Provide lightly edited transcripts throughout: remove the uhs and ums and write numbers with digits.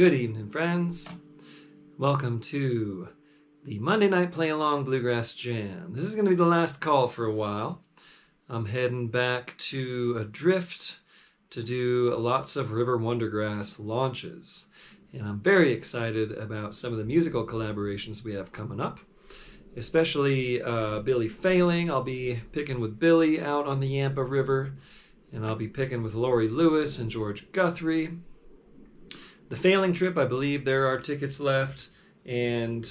Good evening, friends. Welcome to the Monday Night Playalong Bluegrass Jam. This is going to be the last call for a while. I'm heading back to Adrift to do lots of River Wondergrass launches. And I'm very excited about some of the musical collaborations we have coming up, especially Billy Failing. I'll be picking with Billy out on the Yampa River, and I'll be picking with Lori Lewis and George Guthrie. The Failing trip, I believe there are tickets left, and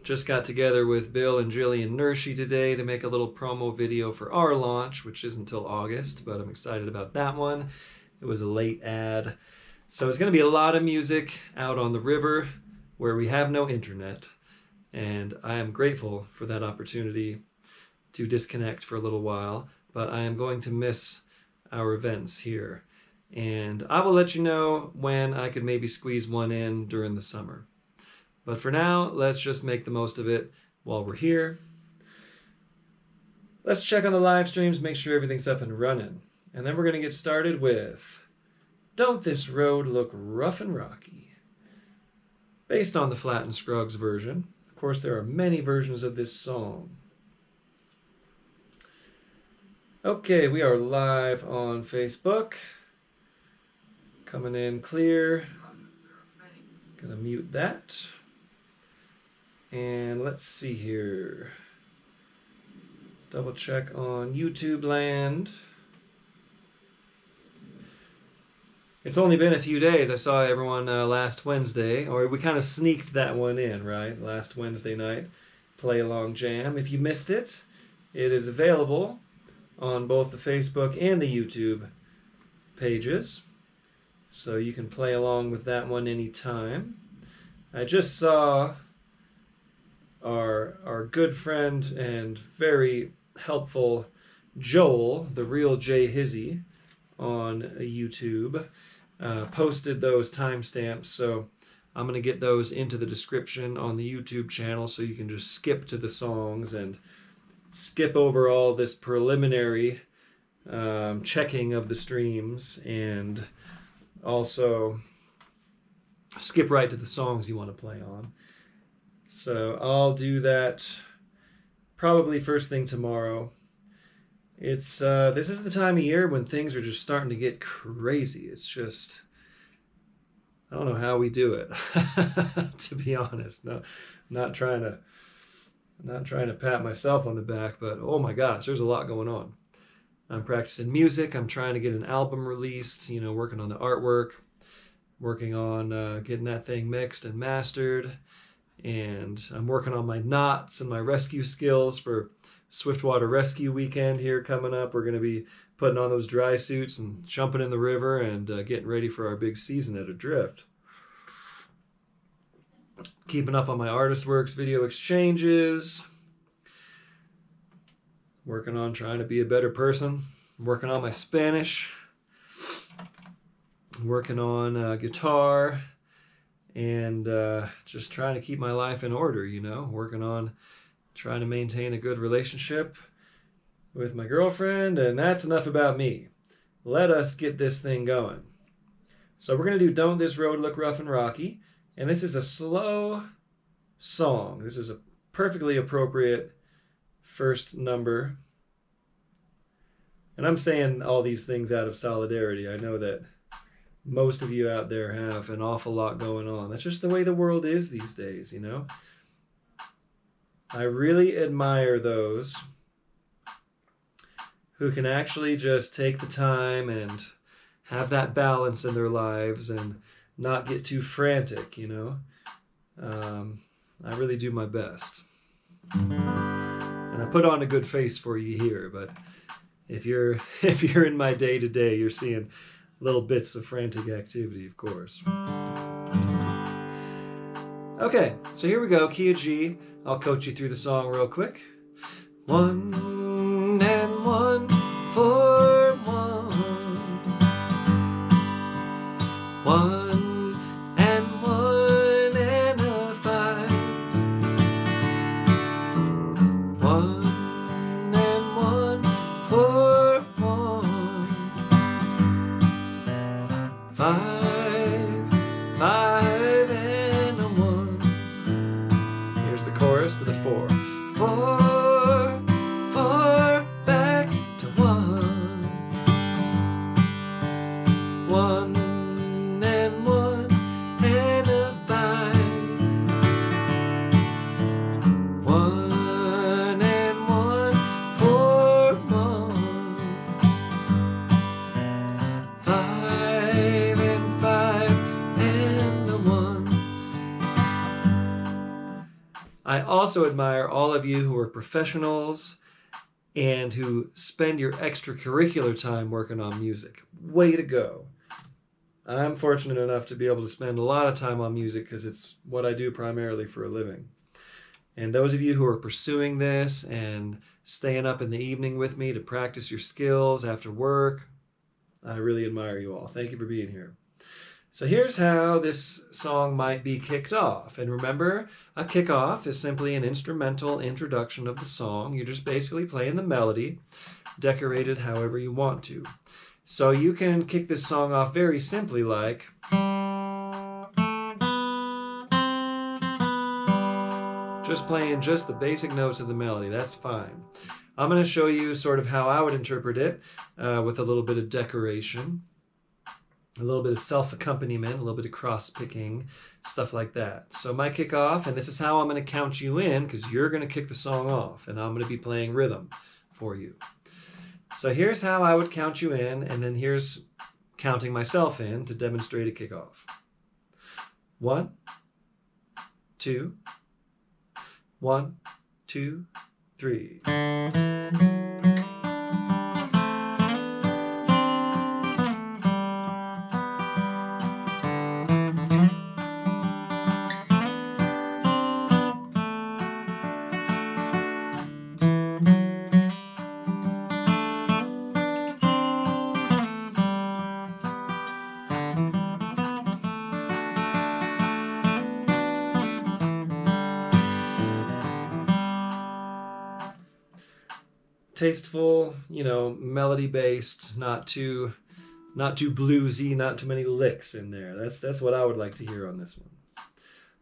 just got together with Bill and Jillian Nershi today to make a little promo video for our launch, which isn't until August, but I'm excited about that one. It was a late ad. So it's going to be a lot of music out on the river where we have no internet, and I am grateful for that opportunity to disconnect for a little while, but I am going to miss our events here. And I will let you know when I could maybe squeeze one in during the summer. But for now, let's just make the most of it while we're here. Let's check on the live streams, make sure everything's up and running. And then we're going to get started with Don't This Road Look Rough and Rocky? Based on the Flatt and Scruggs version. Of course, there are many versions of this song. Okay, we are live on Facebook. Coming in clear. Gonna mute that. And let's see here. Double check on YouTube land. It's only been a few days. I saw everyone last Wednesday, or we kind of sneaked that one in, right? Last Wednesday night, Playalong Jam. If you missed it, it is available on both the Facebook and the YouTube pages. So you can play along with that one anytime. I just saw our good friend and very helpful Joel, the real Jay Hizzy, on YouTube, posted those timestamps. So I'm going to get those into the description on the YouTube channel so you can just skip to the songs and skip over all this preliminary checking of the streams, and also skip right to the songs you want to play on. So I'll do that probably first thing tomorrow. It's this is the time of year when things are just starting to get crazy. It's just, I don't know how we do it. To be honest, no, not trying to pat myself on the back, but oh my gosh, there's a lot going on. I'm practicing music. I'm trying to get an album released, working on the artwork, working on getting that thing mixed and mastered. And I'm working on my knots and my rescue skills for Swiftwater Rescue Weekend here coming up. We're going to be putting on those dry suits and jumping in the river and getting ready for our big season at Adrift. Keeping up on my Artist Works video exchanges. Working on trying to be a better person. Working on my Spanish. Working on guitar. And just trying to keep my life in order, Working on trying to maintain a good relationship with my girlfriend. And that's enough about me. Let us get this thing going. So we're going to do Don't This Road Look Rough and Rocky. And this is a slow song. This is a perfectly appropriate first number. And I'm saying all these things out of solidarity. I know that most of you out there have an awful lot going on. That's just the way the world is these days, I really admire those who can actually just take the time and have that balance in their lives and not get too frantic, I really do my best. And I put on a good face for you here, but if you're in my day-to-day, you're seeing little bits of frantic activity, of course. Okay, so here we go, key of G. I'll coach you through the song real quick. 1 and 1 for 1. 1 and 1 and a 5. 1 and 1 for 1. 5 chorus to the 4. 4, 4, back to 1. 1 and 1 and a 5. 1 and 1, 4 more. 5 and 5 and the 1. I also admire all of you who are professionals and who spend your extracurricular time working on music. Way to go. I'm fortunate enough to be able to spend a lot of time on music because it's what I do primarily for a living. And those of you who are pursuing this and staying up in the evening with me to practice your skills after work, I really admire you all. Thank you for being here. So here's how this song might be kicked off. And remember, a kickoff is simply an instrumental introduction of the song. You're just basically playing the melody, decorated however you want to. So you can kick this song off very simply like... just playing just the basic notes of the melody. That's fine. I'm going to show you sort of how I would interpret it with a little bit of decoration, a little bit of self-accompaniment, a little bit of cross-picking, stuff like that. So my kickoff, and this is how I'm going to count you in because you're going to kick the song off, and I'm going to be playing rhythm for you. So here's how I would count you in, and then here's counting myself in to demonstrate a kickoff. 1, 2, 1, 2, 3. Tasteful, you know, melody-based, not too bluesy, not too many licks in there. That's what I would like to hear on this one.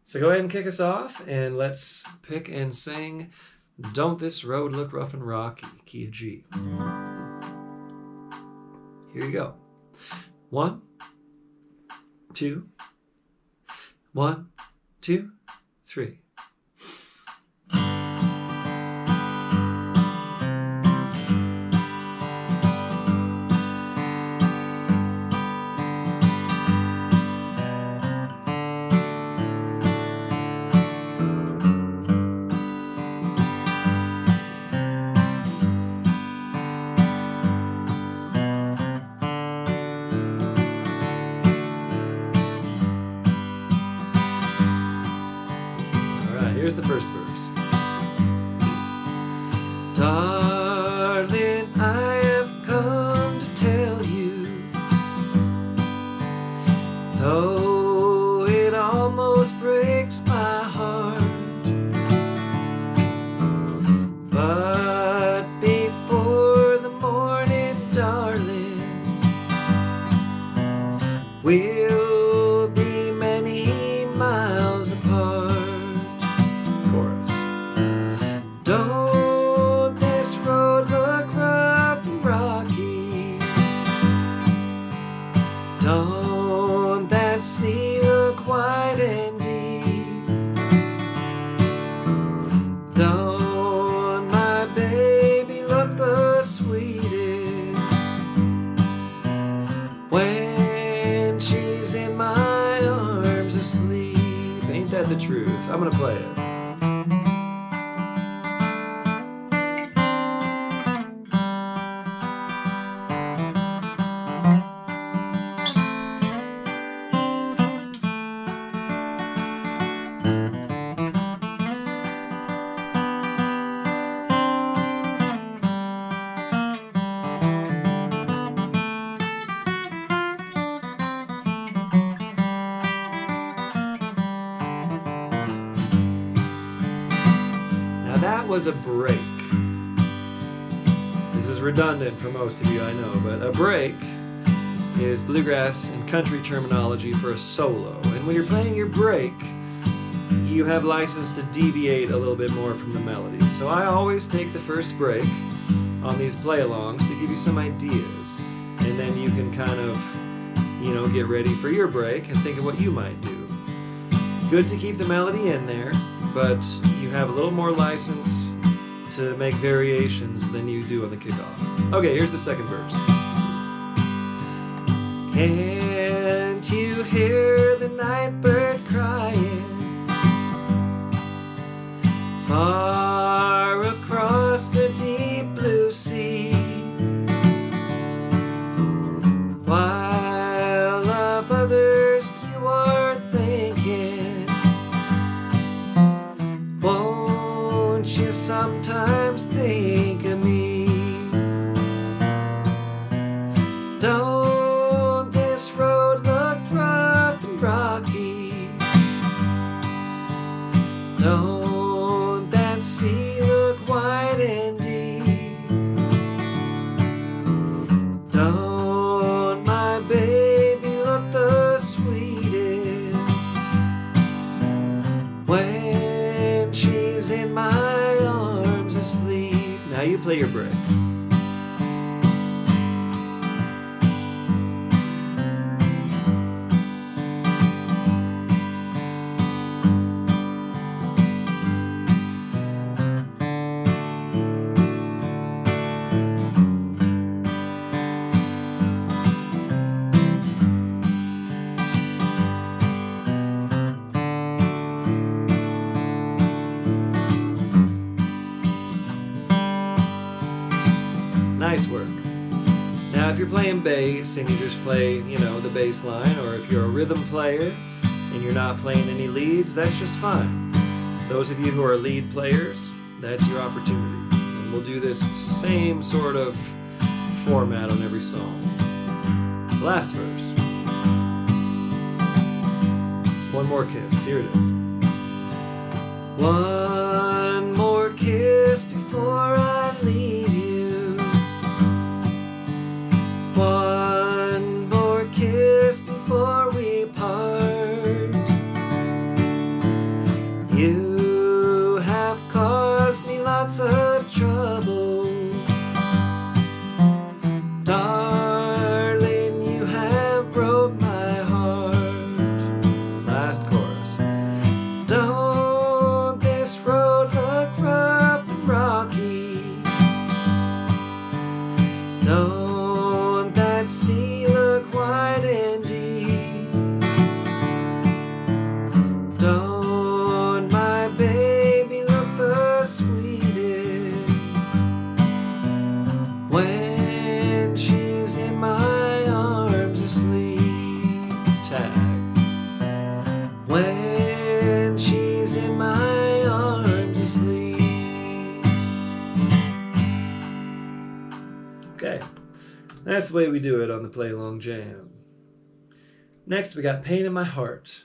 So go ahead and kick us off, and let's pick and sing Don't This Road Look Rough and Rocky, key of G. Here you go. 1, 2, 1, 2, 3. Here's the first verse. Darling, I have come to tell you, though it almost breaks my heart, but before the morning, darling, we'll be many miles apart. Don't this road look rough and rocky? Don't that sea look wide and deep? Don't my baby look the sweetest when she's in my arms asleep? Ain't that the truth? I'm gonna play it. That was a break. This is redundant for most of you, I know, but a break is bluegrass and country terminology for a solo. And when you're playing your break, you have license to deviate a little bit more from the melody. So I always take the first break on these play-alongs to give you some ideas. And then you can kind of, get ready for your break and think of what you might do. Good to keep the melody in there, but you have a little more license to make variations than you do on the kickoff. Okay, here's the second verse. Can't you hear the night bird crying far across the deep blue sea, while of others you are thinking? Won't you sometimes think of me? Don't this road look rough and rocky? Don't that sea look wide and deep? Don't my baby look the sweetest when she's in my arms asleep? Now you play your break. Nice work. Now if you're playing bass and you just play, the bass line, or if you're a rhythm player and you're not playing any leads, that's just fine. Those of you who are lead players, that's your opportunity. And we'll do this same sort of format on every song. Last verse. One more kiss. Here it is. One more kiss before I leave you. One more kiss before we part. You have caused me lots of trouble, darling, you have broke my heart. Last chorus. Don't this road look rough and rocky? Don't that sea look wide and deep? Don't my baby look the sweetest when she's in my arms asleep? Tag. When she's in my arms asleep. Okay. That's the way we do it on the Play-Along Jam. Next, we got Pain in My Heart.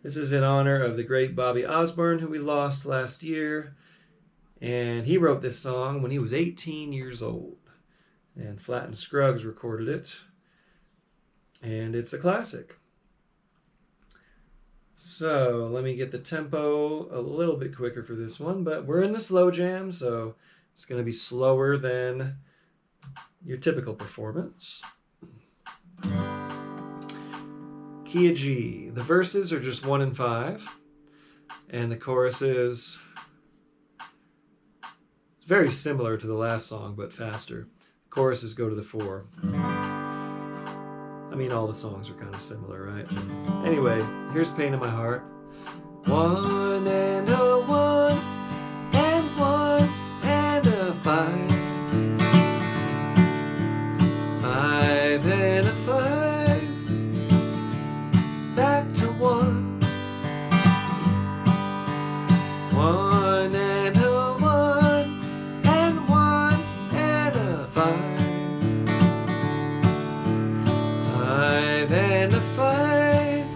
This is in honor of the great Bobby Osborne, who we lost last year. And he wrote this song when he was 18 years old. And Flatt and Scruggs recorded it. And it's a classic. So, let me get the tempo a little bit quicker for this one. But we're in the slow jam, so it's going to be slower than your typical performance. Key of G. The verses are just 1 and 5, and the chorus is very similar to the last song, but faster. Choruses go to the 4. I mean, all the songs are kind of similar, right? Anyway, here's Pain in My Heart. 1 and a 1 and 1 and a 5. 5 and a 5, back to 1. 1 and a 1 and 1 and a 5. 5 and a 5,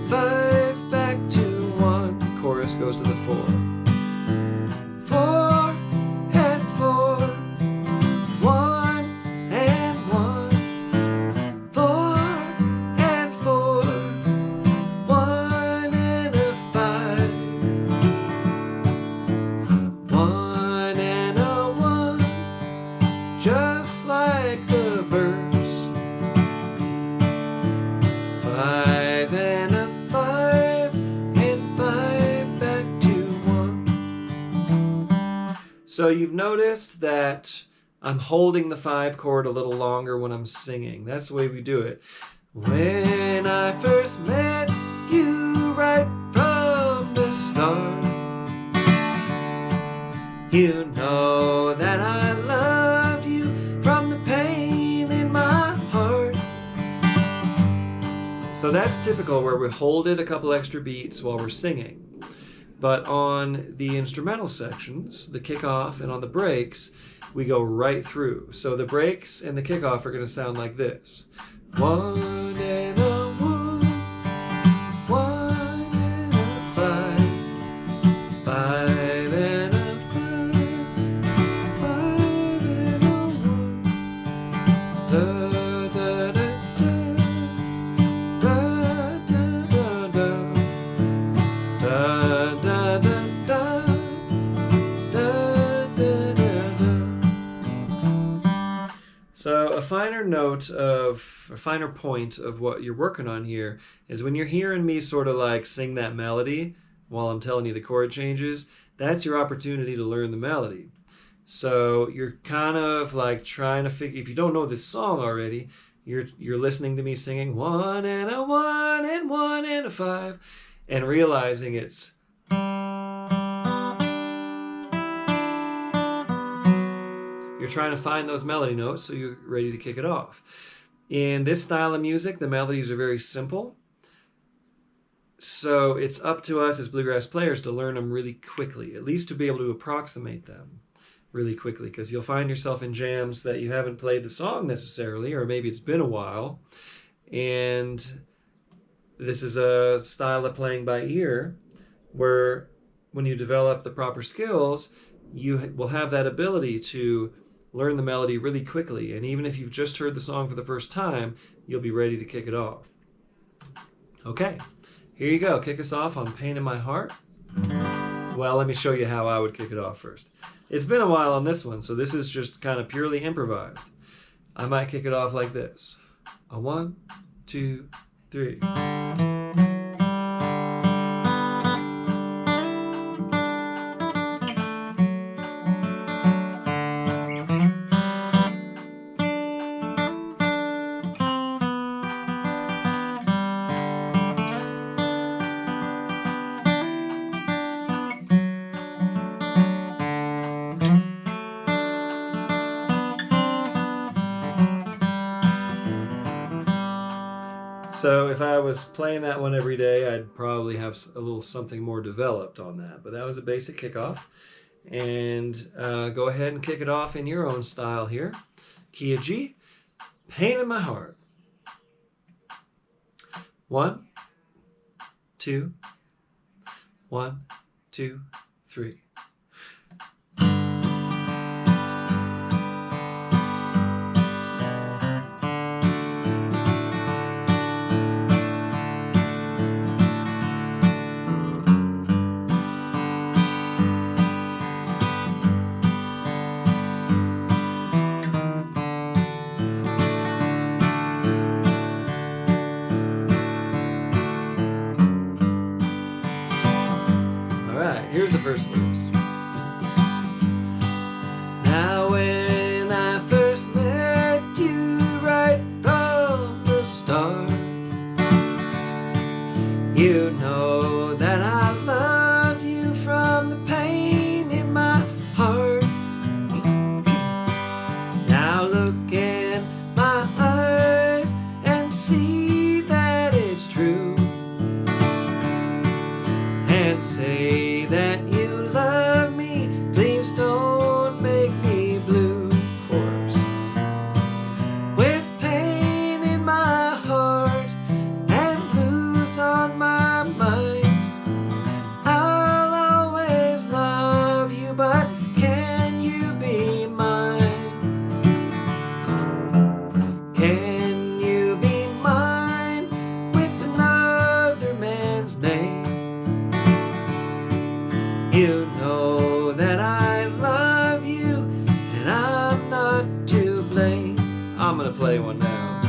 5 back to 1. Chorus goes to the 4. 4 and 4. 1 and 1. 4 and 4. 1 and a 5. So you've noticed that I'm holding the 5 chord a little longer when I'm singing. That's the way we do it. When I first met you right from the start, you know that I loved you from the pain in my heart. So that's typical, where we hold it a couple extra beats while we're singing. But on the instrumental sections, the kickoff and on the breaks, we go right through. So the breaks and the kickoff are going to sound like this. 1 and a 1, 1 and a 5, 5 and a 5, 5 and a 1. Da, da, da, da, da, da, da, da, da, da, da, da, da, da. So a finer point of what you're working on here is when you're hearing me sort of like sing that melody while I'm telling you the chord changes, that's your opportunity to learn the melody. So you're kind of like trying to figure, if you don't know this song already, you're listening to me singing 1 and a 1 and 1 and a 5 and realizing it's you're trying to find those melody notes so you're ready to kick it off. In this style of music, the melodies are very simple. So it's up to us as bluegrass players to learn them really quickly, at least to be able to approximate them really quickly, because you'll find yourself in jams that you haven't played the song necessarily, or maybe it's been a while. And this is a style of playing by ear where when you develop the proper skills, you will have that ability to learn the melody really quickly. And even if you've just heard the song for the first time, you'll be ready to kick it off. Okay, here you go. Kick us off on Pain in My Heart. Well, let me show you how I would kick it off first. It's been a while on this one, so this is just kind of purely improvised. I might kick it off like this. A 1, 2, 3. So if I was playing that one every day, I'd probably have a little something more developed on that. But that was a basic kickoff. And go ahead and kick it off in your own style here. Key of G, Pain in My Heart. 1, 2, 1, 2, 3. Here's the first verse. Now when I first met you right from the start, you know that I loved you from the pain in my heart. Now look in my eyes and see that it's true, and say that you love me, please don't make me blue. Chorus. With pain in my heart and blues on my mind, I'll always love you, but can you be mine? Can you be mine with another man's name? You know that I love you, and I'm not to blame. I'm gonna play one now.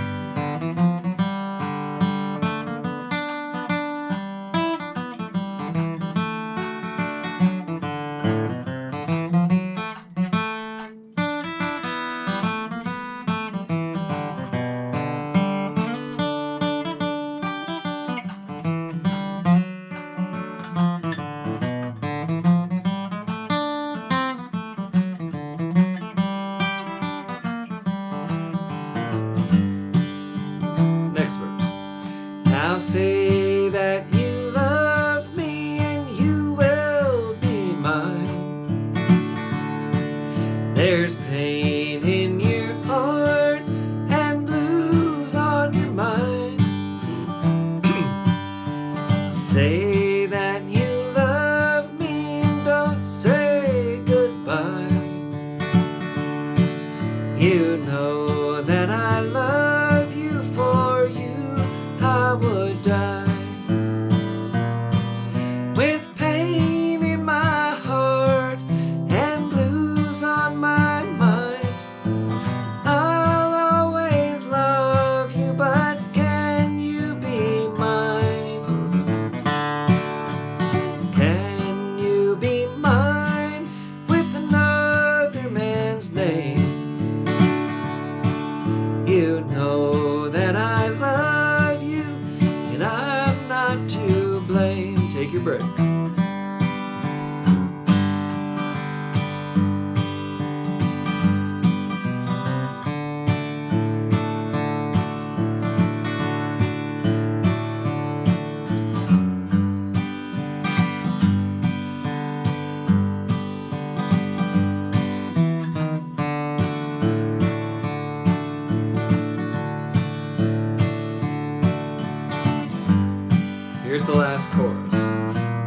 here's the last chorus.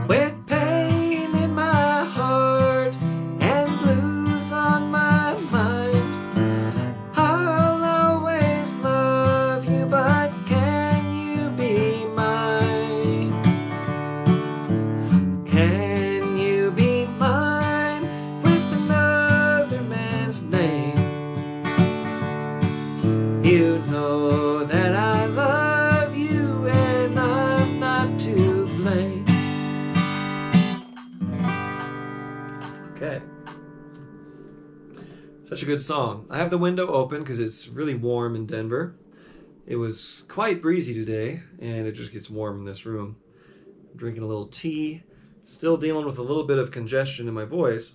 With pain in my heart and blues on my mind, I'll always love you, but can you be mine? Can you be mine with another man's name? You know that I love you and I'm not to blame. Okay. Such a good song. I have the window open because it's really warm in Denver. It was quite breezy today, and it just gets warm in this room. I'm drinking a little tea, still dealing with a little bit of congestion in my voice.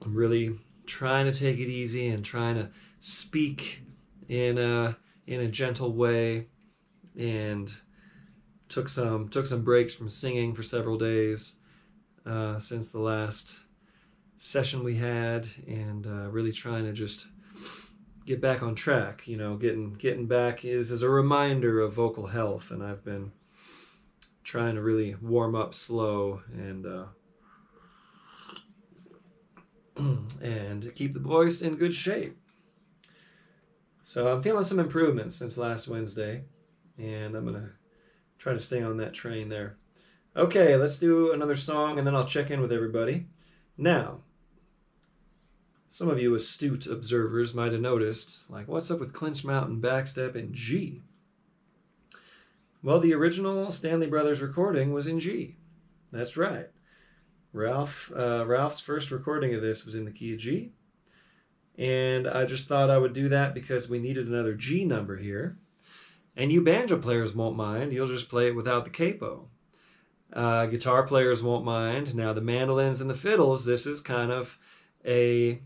I'm really trying to take it easy and trying to speak in a gentle way, and took some breaks from singing for several days since the last session we had, and really trying to just get back on track. You know, getting back. This is a reminder of vocal health, and I've been trying to really warm up slow and keep the voice in good shape. So I'm feeling some improvement since last Wednesday, and I'm gonna try to stay on that train there. Okay, let's do another song, and then I'll check in with everybody. Now, some of you astute observers might have noticed, like, what's up with Clinch Mtn Backstep in G? Well, the original Stanley Brothers recording was in G. That's right. Ralph's first recording of this was in the key of G, and I just thought I would do that because we needed another G number here. And you banjo players won't mind. You'll just play it without the capo. Guitar players won't mind. Now the mandolins and the fiddles, this is kind of a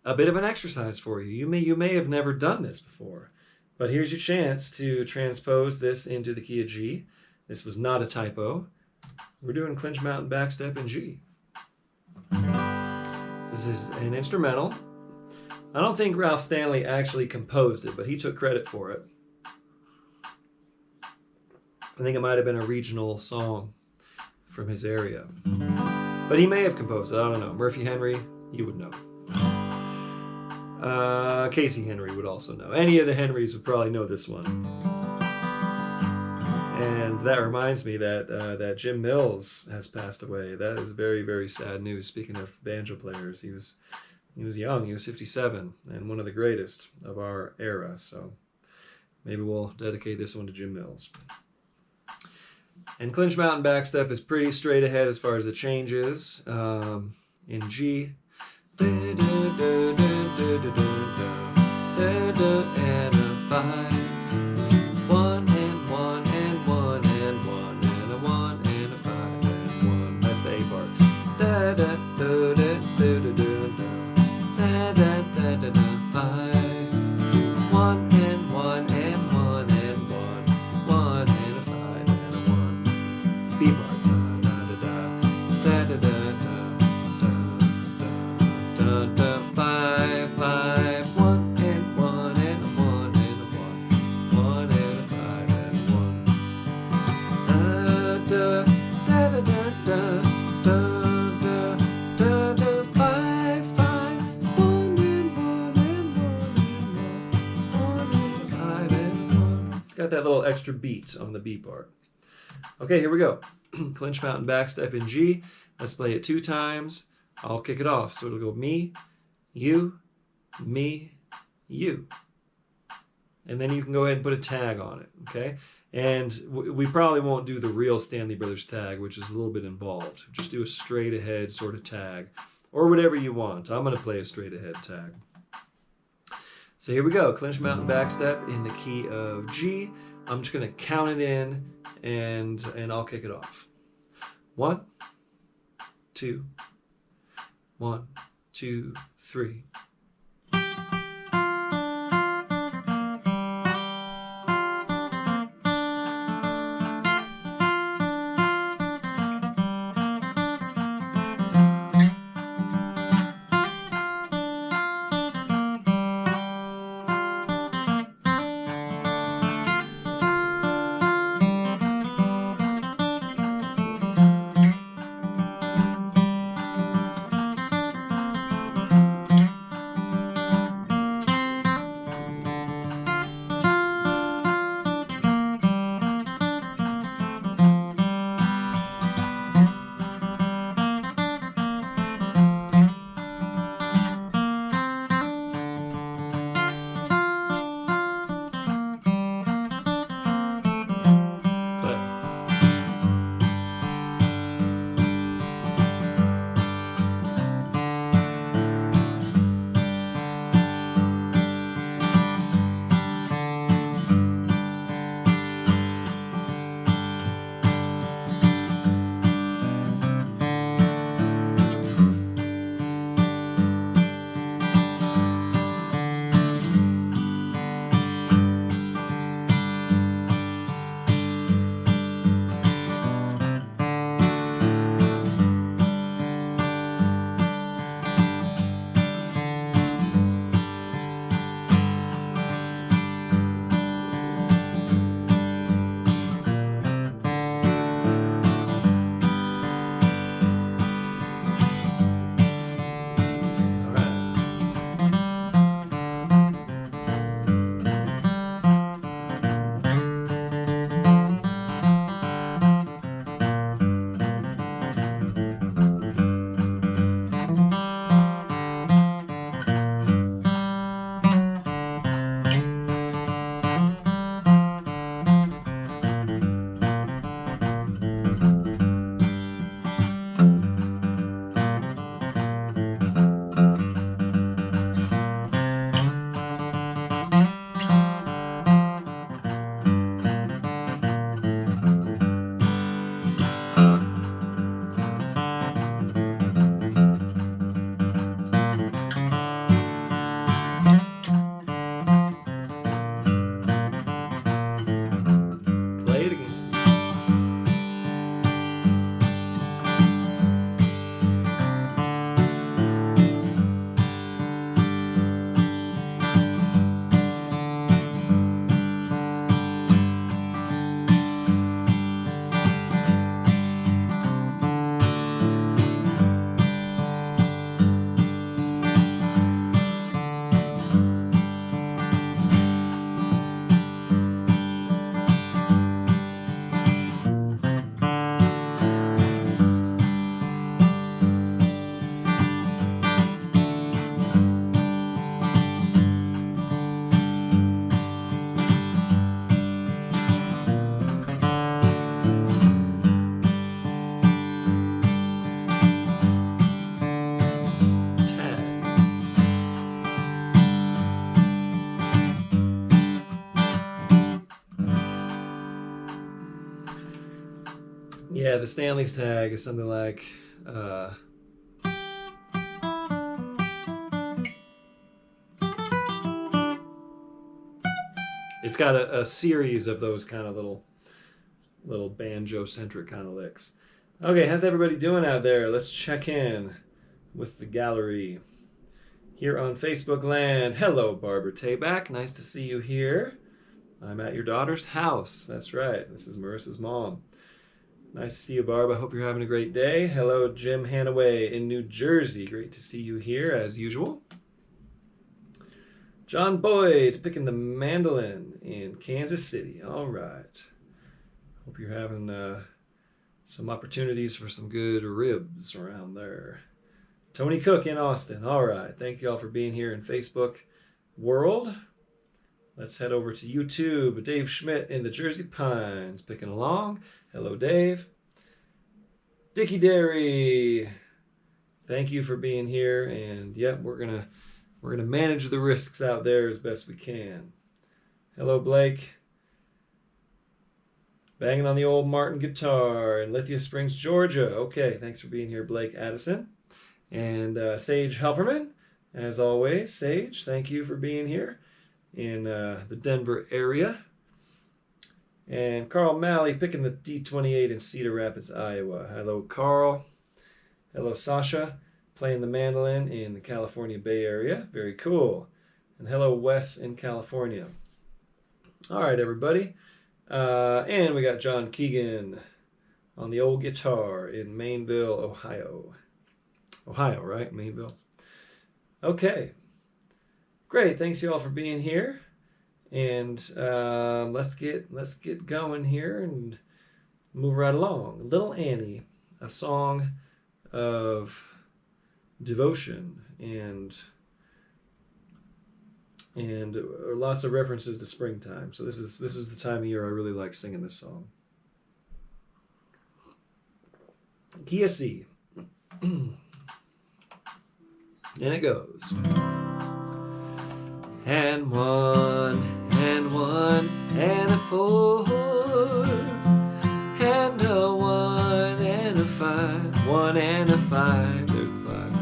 bit of an exercise for you. You may have never done this before, but here's your chance to transpose this into the key of G. This was not a typo. We're doing Clinch Mtn Backstep in G. This is an instrumental. I don't think Ralph Stanley actually composed it, but he took credit for it. I think it might have been a regional song from his area. But he may have composed it, I don't know. Murphy Henry, you would know. Casey Henry would also know. Any of the Henrys would probably know this one. And that reminds me that Jim Mills has passed away. That is very, very sad news. Speaking of banjo players, he was young. He was 57 and one of the greatest of our era. So maybe we'll dedicate this one to Jim Mills. And Clinch Mtn Backstep is pretty straight ahead as far as the changes. In G, and a 5, 1 and 1 and 1 and 1 and a 1 and a 5 and 1. That's the A part. Da da da da da da da da da da da 5, 1 and 1 and 1 and 1, 1 and a 5 and a 1. B part. Da da da da da da da da da 5, 5, 1 and 1 and a 1 and a 1, 1 and a 5 and a 1. Da da da da da da da da da 5, 5, 1 and 1 and 1 and 1, 1 and 5 and 1. It's got that little extra beat on the B part. Okay, here we go. Clinch Mtn Backstep in G. Let's play it 2 times. I'll kick it off. So it'll go me, you, me, you. And then you can go ahead and put a tag on it, okay? And we probably won't do the real Stanley Brothers tag, which is a little bit involved. Just do a straight ahead sort of tag, or whatever you want. I'm going to play a straight ahead tag. So here we go. Clinch Mtn Backstep in the key of G. I'm just going to count it in, and I'll kick it off. 1, 2, 1, 2, 3. the Stanley's tag is something like it's got a series of those kind of little banjo-centric kind of licks. Okay, how's everybody doing out there? Let's check in with the gallery here on Facebook land. Hello, Barbara Tayback. Nice to see you here. I'm at your daughter's house. That's right. This is Marissa's mom. Nice to see you, Barb. I hope you're having a great day. Hello, Jim Hanaway in New Jersey. Great to see you here, as usual. John Boyd picking the mandolin in Kansas City. All right. Hope you're having some opportunities for some good ribs around there. Tony Cook in Austin. All right. Thank you all for being here in Facebook world. Let's head over to YouTube. Dave Schmidt in the Jersey Pines picking along. Hello, Dave. Dickie Derry. Thank you for being here. And yep, we're gonna manage the risks out there as best we can. Hello, Blake. Banging on the old Martin guitar in Lithia Springs, Georgia. Okay, thanks for being here, Blake Addison. And Sage Helperman, as always. Sage, thank you for being here in the Denver area. And Carl Malley picking the D28 in Cedar Rapids, Iowa. Hello, Carl. Hello, Sasha, playing the mandolin in the California Bay Area. Very cool. And hello, Wes in California. All right, everybody. And we got John Keegan on the old guitar in Maineville, Ohio. Ohio, right? Maineville. Okay. Great. Thanks you all for being here. And let's get going here and move right along. Little Annie, a song of devotion and lots of references to springtime. So this is the time of year I really like singing this song. Key of C. And it goes. And one, and a 4, and a 1, and a 5, 1 and a 5, there's the 5,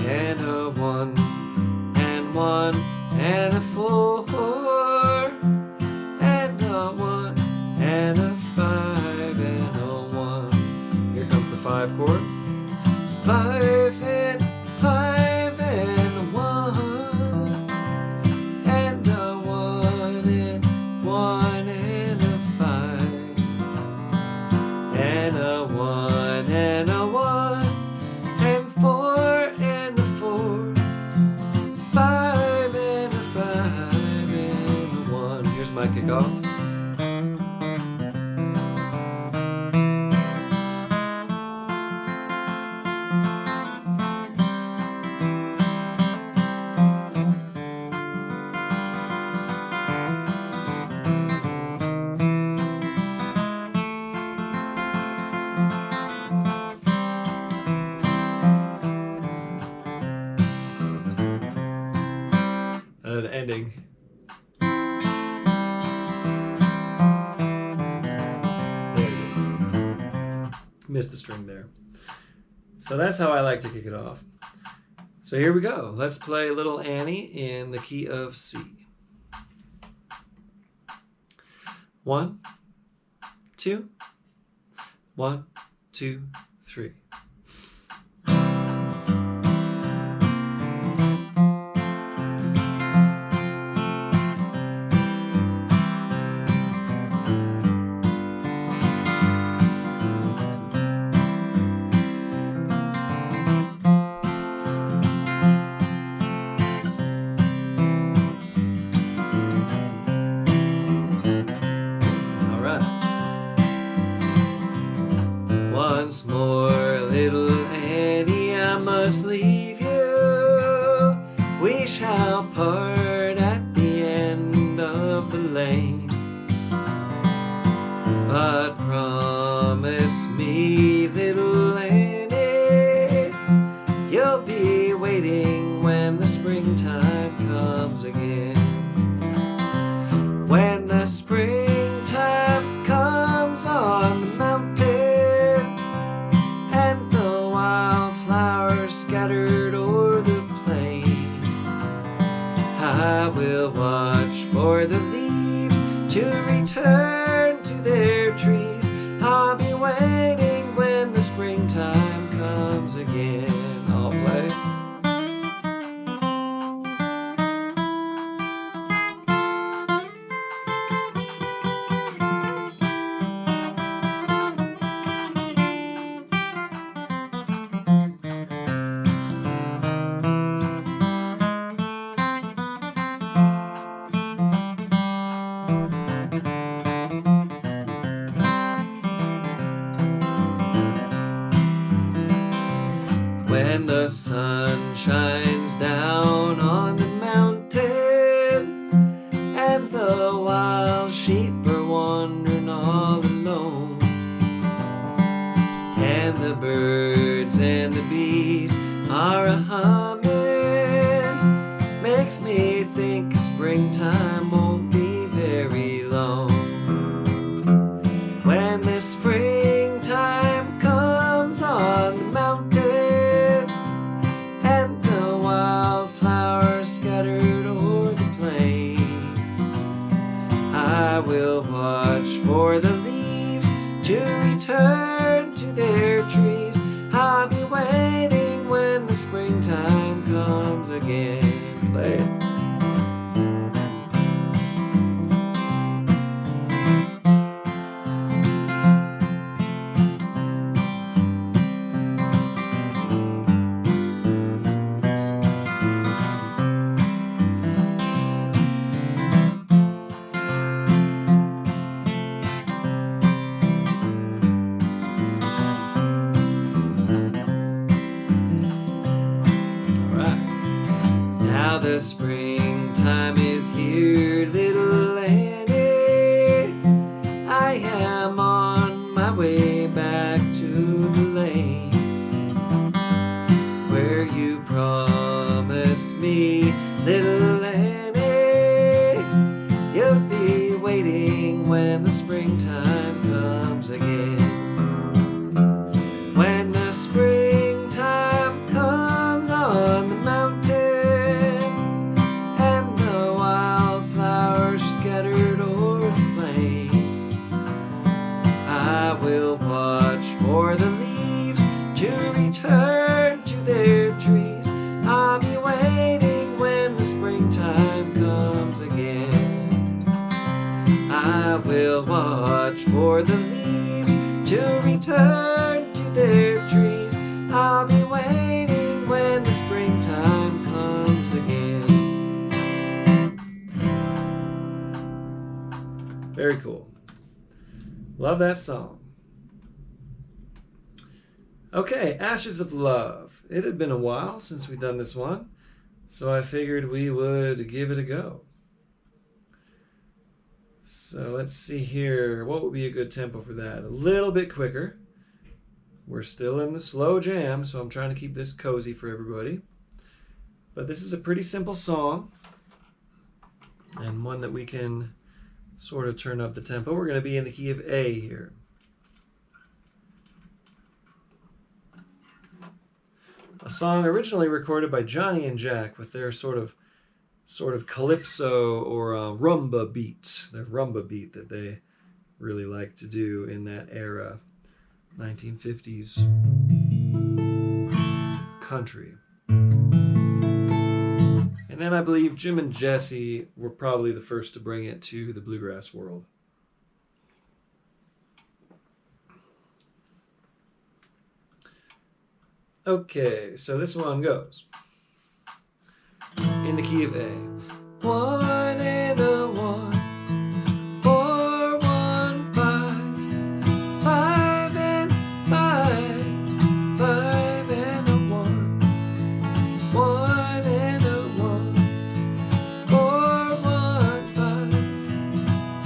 and a 1, and 1, and a 4, and a 1, and a 5, and a 1. Here comes the 5 chord. 5 and 5 and a 1. Kickoff. The ending. Missed a string there. So that's how I like to kick it off. So here we go. Let's play Little Annie in the key of C. 1, 2, 1, 2, 3. Once more, little Annie, I must leave you. We shall part at the end of the lane. But promise me, little Annie, you'll be waiting when the springtime comes again. When the springtime comes on the mountain, springtime comes again. I'll play. When the sun shines down on the mountain and the wild sheep are wandering all alone, and the birds and the bees are a-humming, makes me think springtime won't be very long. When the springtime comes on the mountain and the wildflowers scattered o'er the plain, I will watch for the leaves to return to their trees. I'll be waiting when the springtime comes again. Play it. Now the springtime is here, little Annie. I am on my way back to the lane where you promised me, little Annie, you'll be waiting when the springtime comes again. When the springtime comes on the mountain and the wildflowers scattered o'er the plain, I will watch for the leaves to return to their trees. I'll be waiting when the springtime comes again. I will watch for the leaves to return to their trees. I'll be waiting when the springtime comes again. Very cool. Love that song. Okay, Ashes of Love. It had been a while since we'd done this one, so I figured we would give it a go. So let's see here. What would be a good tempo for that? A little bit quicker. We're still in the slow jam, so I'm trying to keep this cozy for everybody. But this is a pretty simple song, and one that we can sort of turn up the tempo. We're going to be in the key of A here. A song originally recorded by Johnny and Jack with their sort of calypso or rumba beat. Their rumba beat that they really liked to do in that era, 1950s country. And then I believe Jim and Jesse were probably the first to bring it to the bluegrass world. Okay, so this one goes in the key of A. 1 and a 1, 4, 1, 5, 5 and 5, 5 and a 1, 1 and a 1, 4, 1, 5,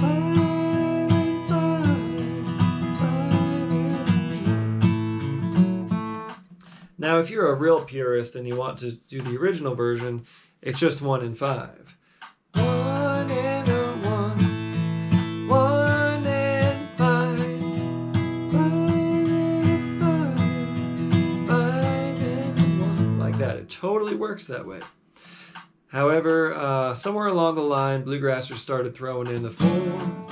5 and 5, 5 and a 1. Now, if you're a real purist and you want to do the original version, it's just 1 and 5. 1 and a 1, 1 and 5, 5 and 5, 5 and a 1. Like that. It totally works that way. However, somewhere along the line, bluegrassers started throwing in the 4, 1,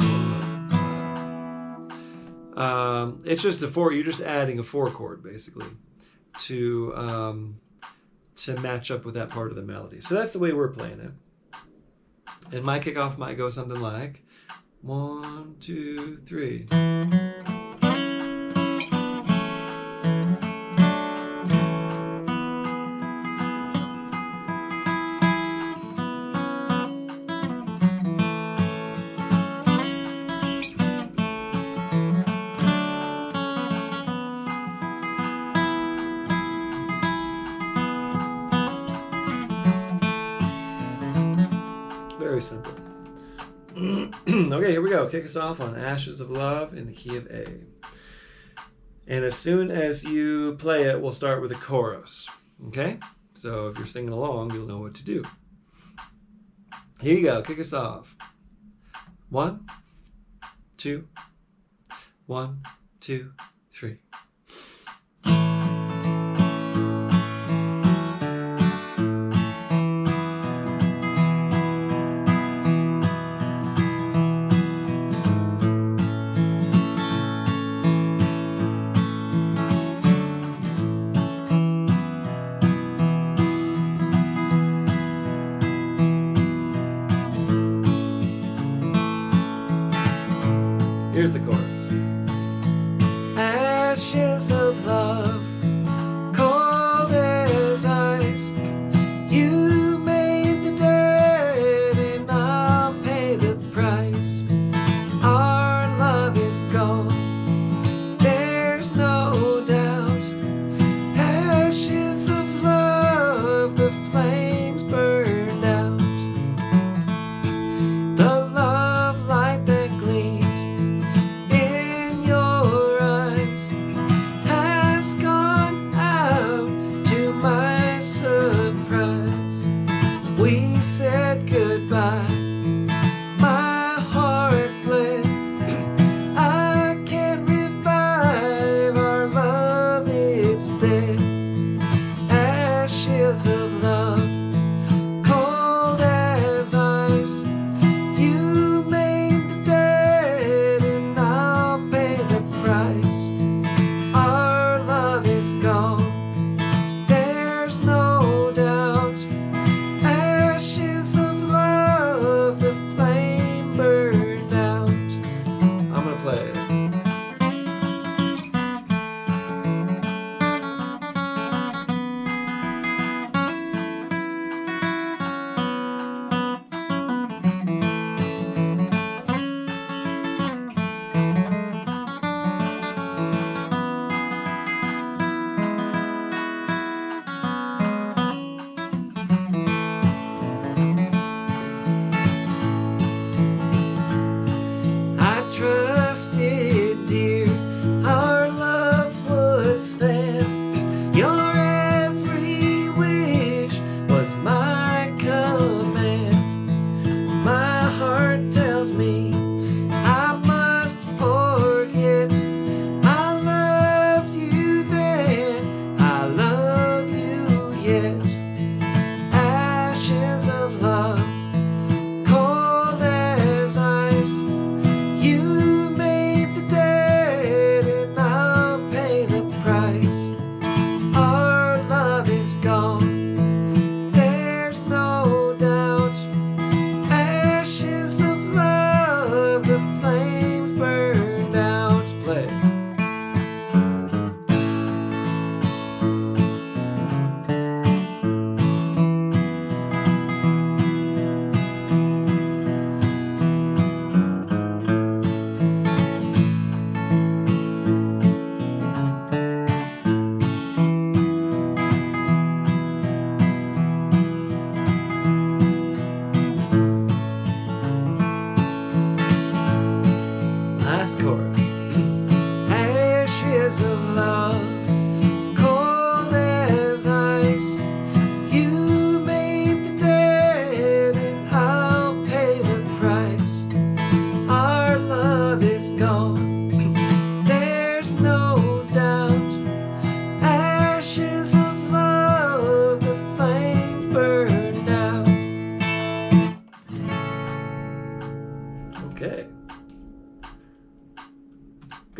5. It's just you're just adding a 4 chord basically to match up with that part of the melody. So that's the way we're playing it. And my kickoff might go something like 1, 2, 3. Very simple. Okay, here we go. Kick us off on Ashes of Love in the key of A. And as soon as you play it, we'll start with a chorus. Okay? So if you're singing along, you'll know what to do. Here you go. Kick us off. 1, 2, 1, 2, 3. Here's the chorus. Ashes of love, cold as ice. You made the dead and I'll pay the price. Our love is gone, there's no doubt. Ashes of love, the flames burned out. The love light that gleams we said goodbye, my heart bled. I can't revive our love, it's dead. Ashes of love, cold as ice. You made the dead and I'll pay the price. Our love is gone, there's no doubt.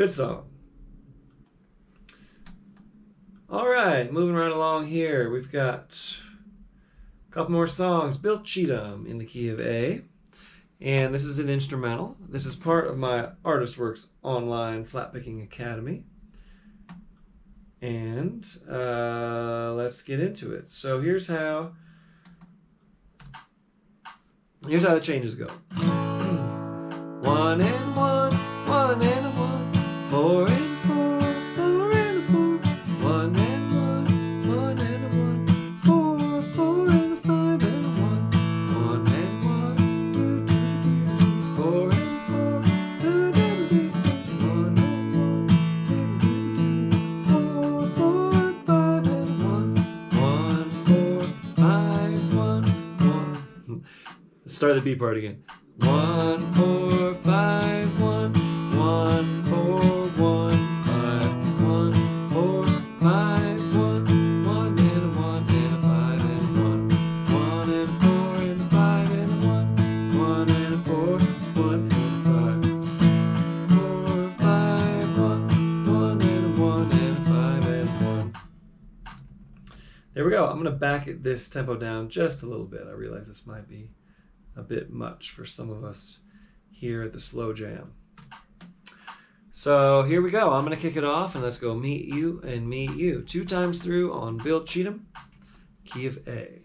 Good song. All right, moving right along here. We've got a couple more songs. Bill Cheatum in the key of A. And this is an instrumental. This is part of my Artist Works online flat picking academy. And let's get into it. So here's how the changes go. 1 and 1, 1 and a 1, 4 and 4, 4 and a 4, 1 and 1, 1 and a 1, 4, 4 and a 5 and a 1, 1 and 1, 2, 2, 4 and 4, 2, 2, 1 and 1, 4, 4, 5 and 1, 1, 4, 5, 1, 1. Let's start the B part again. 1, 4, 5, 1, 1, 4, 1, 5, 1, 4, 5, 1, 1 and a 1 and a 5 and 1, 1 and a 4 and a 5 and a 1, 1 and a 4, 1 and a 5, 4, 5, 1, 1 and a 1 and a 5 and 1. There we go. I'm gonna back this tempo down just a little bit. I realize this might be a bit much for some of us here at the Slow Jam. So here we go. I'm going to kick it off, and let's go Meet You and Meet You. 2 times through on Bill Cheatum, key of A.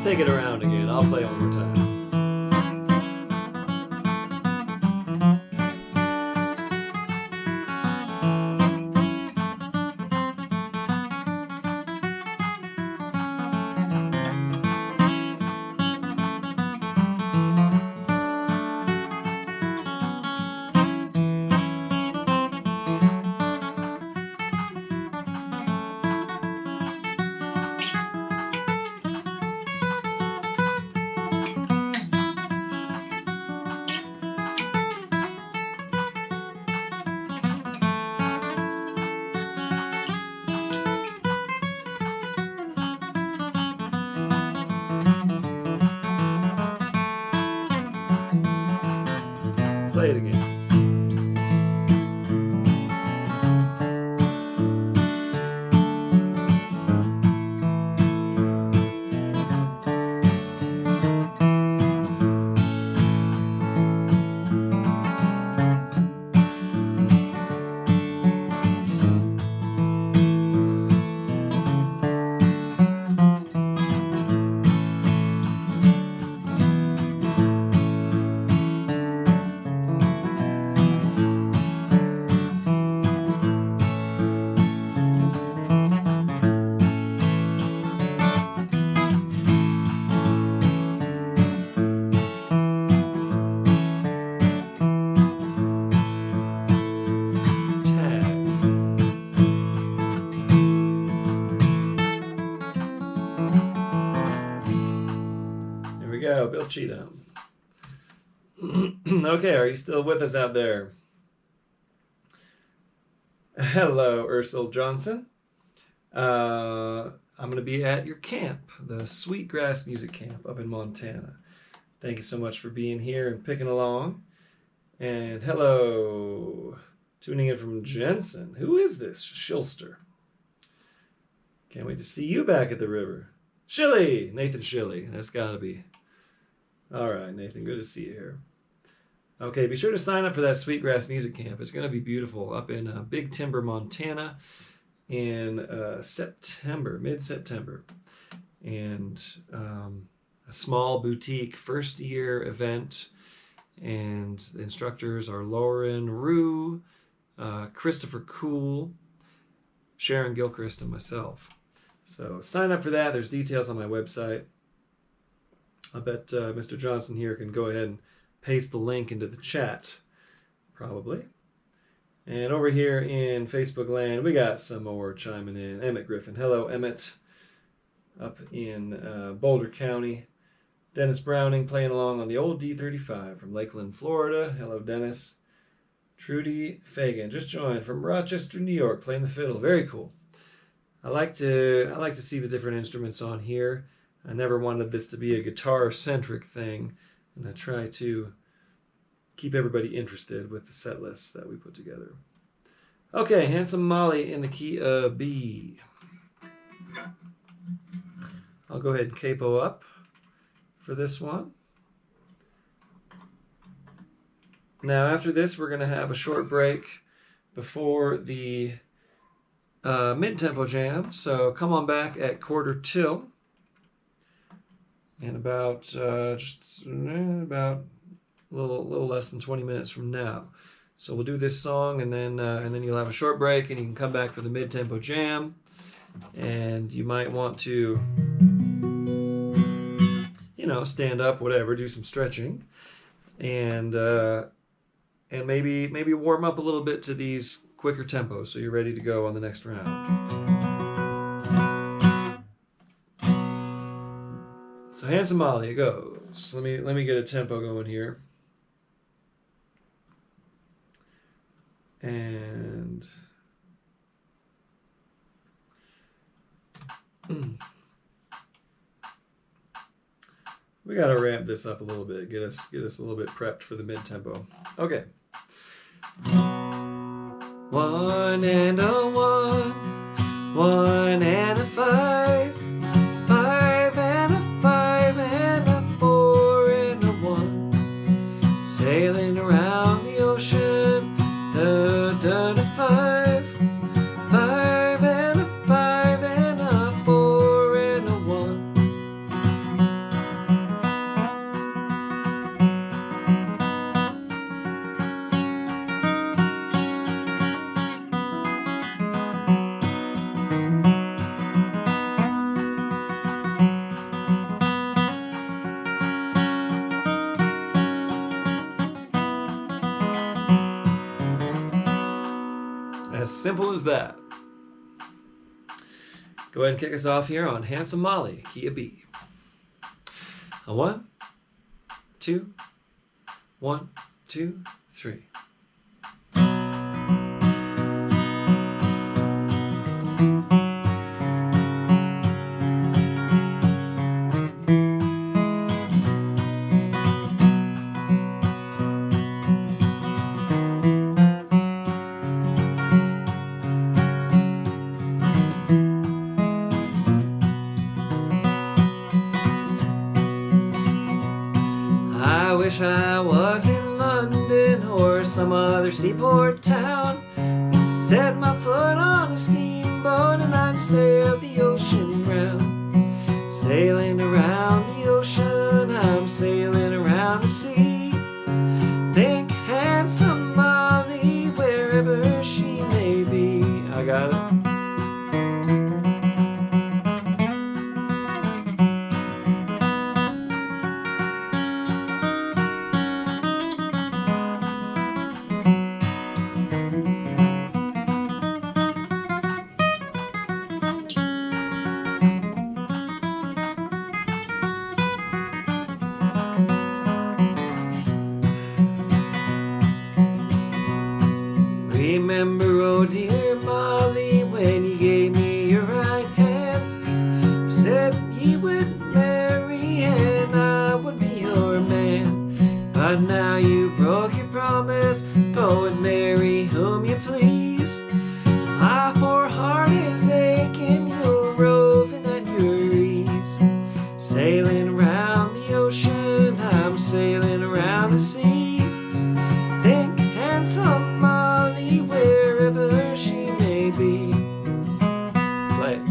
take it around again. I'll play one more time. Cheatum. Okay, are you still with us out there? Hello, Ursula Johnson. I'm going to be at your camp, the Sweetgrass Music Camp up in Montana. Thank you so much for being here and picking along. And hello, tuning in from Jensen. Who is this? Shilster. Can't wait to see you back at the river. Shilly! Nathan Shilly. That's got to be. All right, Nathan. Good to see you here. Okay, be sure to sign up for that Sweetgrass Music Camp. It's going to be beautiful up in Big Timber, Montana in September, mid-September. And a small boutique first-year event. And the instructors are Lauren Rue, Christopher Cool, Sharon Gilchrist, and myself. So sign up for that. There's details on my website. I bet Mr. Johnson here can go ahead and paste the link into the chat, probably. And over here in Facebook land, we got some more chiming in. Emmett Griffin. Hello, Emmett. Up in Boulder County. Dennis Browning playing along on the old D35 from Lakeland, Florida. Hello, Dennis. Trudy Fagan just joined from Rochester, New York, playing the fiddle. Very cool. I like to see the different instruments on here. I never wanted this to be a guitar-centric thing, and I try to keep everybody interested with the set lists that we put together. Okay, Handsome Molly in the key of B. I'll go ahead and capo up for this one. Now after this, we're going to have a short break before the mid-tempo jam, so come on back at 1/4 and about about a little less than 20 minutes from now. So we'll do this song, and then you'll have a short break, and you can come back for the mid-tempo jam. And you might want to, stand up, whatever, do some stretching, and maybe warm up a little bit to these quicker tempos, so you're ready to go on the next round. So Handsome Molly, it goes. Let me get a tempo going here. And we gotta ramp this up a little bit, get us a little bit prepped for the mid-tempo. Okay. 1 and a 1, 1 and a 5, 5 and a 5 and a 4 and a 1, sailing around the ocean, da da da 5, 5 and a 5 and a 4 and a 1. As simple as that. Go ahead and kick us off here on Handsome Molly, key of B. A 1, 2, 1, 2, 3. I wish I was in London or some other seaport town. Set my foot on a steamboat and I'd sail the ocean round. Sailing around the ocean, I'm sailing around the sea. Think Handsome Molly wherever she may be. I got it. Remember, oh dear Molly, when you gave me your right hand, you said you would marry and I would be your man. But now you broke your promise, go and marry whom you please. My poor heart is aching, you're roving at your ease. Sailing around the ocean, I'm sailing around the sea. Think handsome Molly, wherever she may be. Play.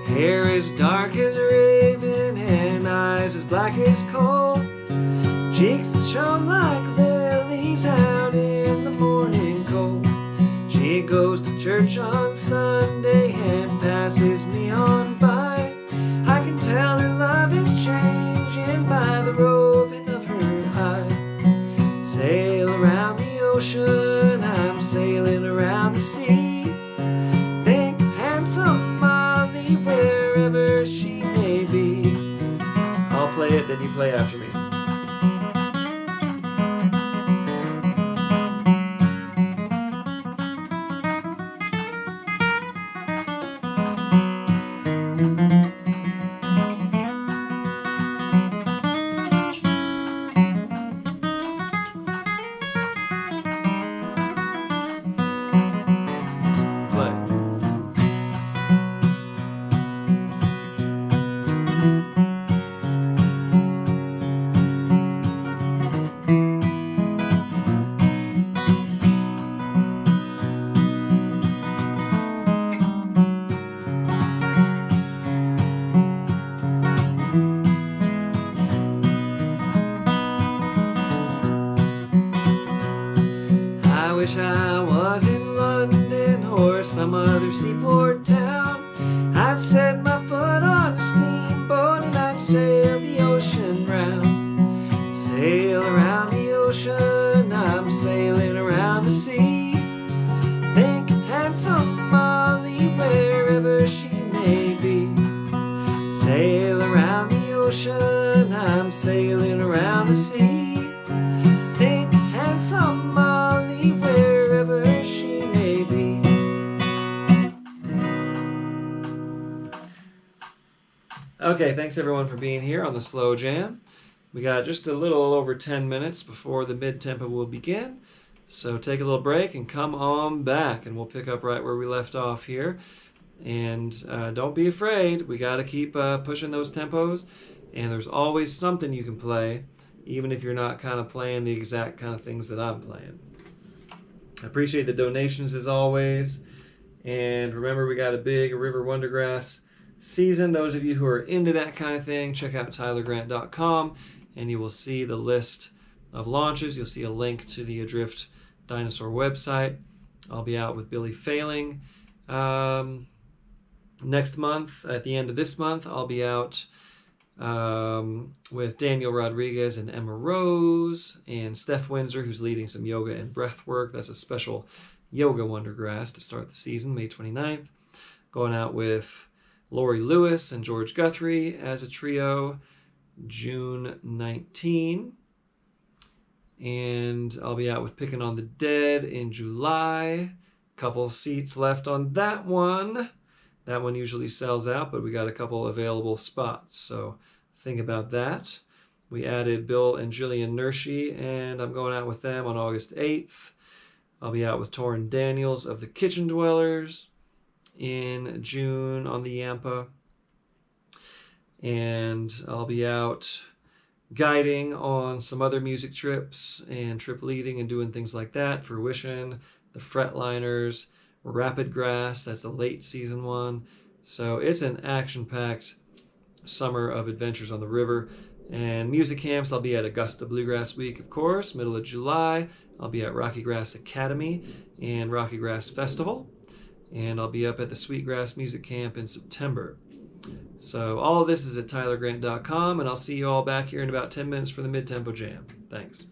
Hair as dark as a raven and eyes as black as coal, cheeks that shone like lilies out in the morning cold. She goes to church on Sunday and passes me on by. I can tell her love is changing by the roving of her eye. Sail around the ocean, I'm sailing around the sea. Think handsome Molly, wherever she may be. I'll play it, then you play after me. I wish I was in London or some other seaport town. I'd set my foot on a steamboat and I'd sail the ocean round. Sail around the ocean, I'm sailing around the sea. Think handsome Molly, wherever she may be. Sail around the ocean, I'm sailing around the sea. Think handsome Molly, wherever she may be. Okay, thanks everyone for being here on the Slow Jam. We got just a little over 10 minutes before the mid-tempo will begin. So take a little break and come on back and we'll pick up right where we left off here. And don't be afraid, we got to keep pushing those tempos. And there's always something you can play, even if you're not kind of playing the exact kind of things that I'm playing. I appreciate the donations as always. And remember, we got a big River Wondergrass season. Those of you who are into that kind of thing, check out tylergrant.com and you will see the list of launches. You'll see a link to the Adrift Dinosaur website. I'll be out with Billy Failing next month. At the end of this month, I'll be out with Daniel Rodriguez and Emma Rose and Steph Windsor, who's leading some yoga and breath work. That's a special Yoga Wondergrass to start the season, May 29th. Going out with Lori Lewis and George Guthrie as a trio, June 19. And I'll be out with Picking on the Dead in July. Couple seats left on that one. That one usually sells out, but we got a couple available spots, so think about that. We added Bill and Jillian Nershi, and I'm going out with them on August 8th. I'll be out with Torrin Daniels of the Kitchen Dwellers in June on the Yampa. And I'll be out guiding on some other music trips and trip leading and doing things like that. Fruition, the Fretliners, Rapid Grass, that's a late season one. So it's an action-packed summer of adventures on the river. And music camps, I'll be at Augusta Bluegrass Week, of course, middle of July. I'll be at Rocky Grass Academy and Rocky Grass Festival, and I'll be up at the Sweetgrass Music Camp in September. So all of this is at tylergrant.com, and I'll see you all back here in about 10 minutes for the Mid-Tempo Jam. Thanks.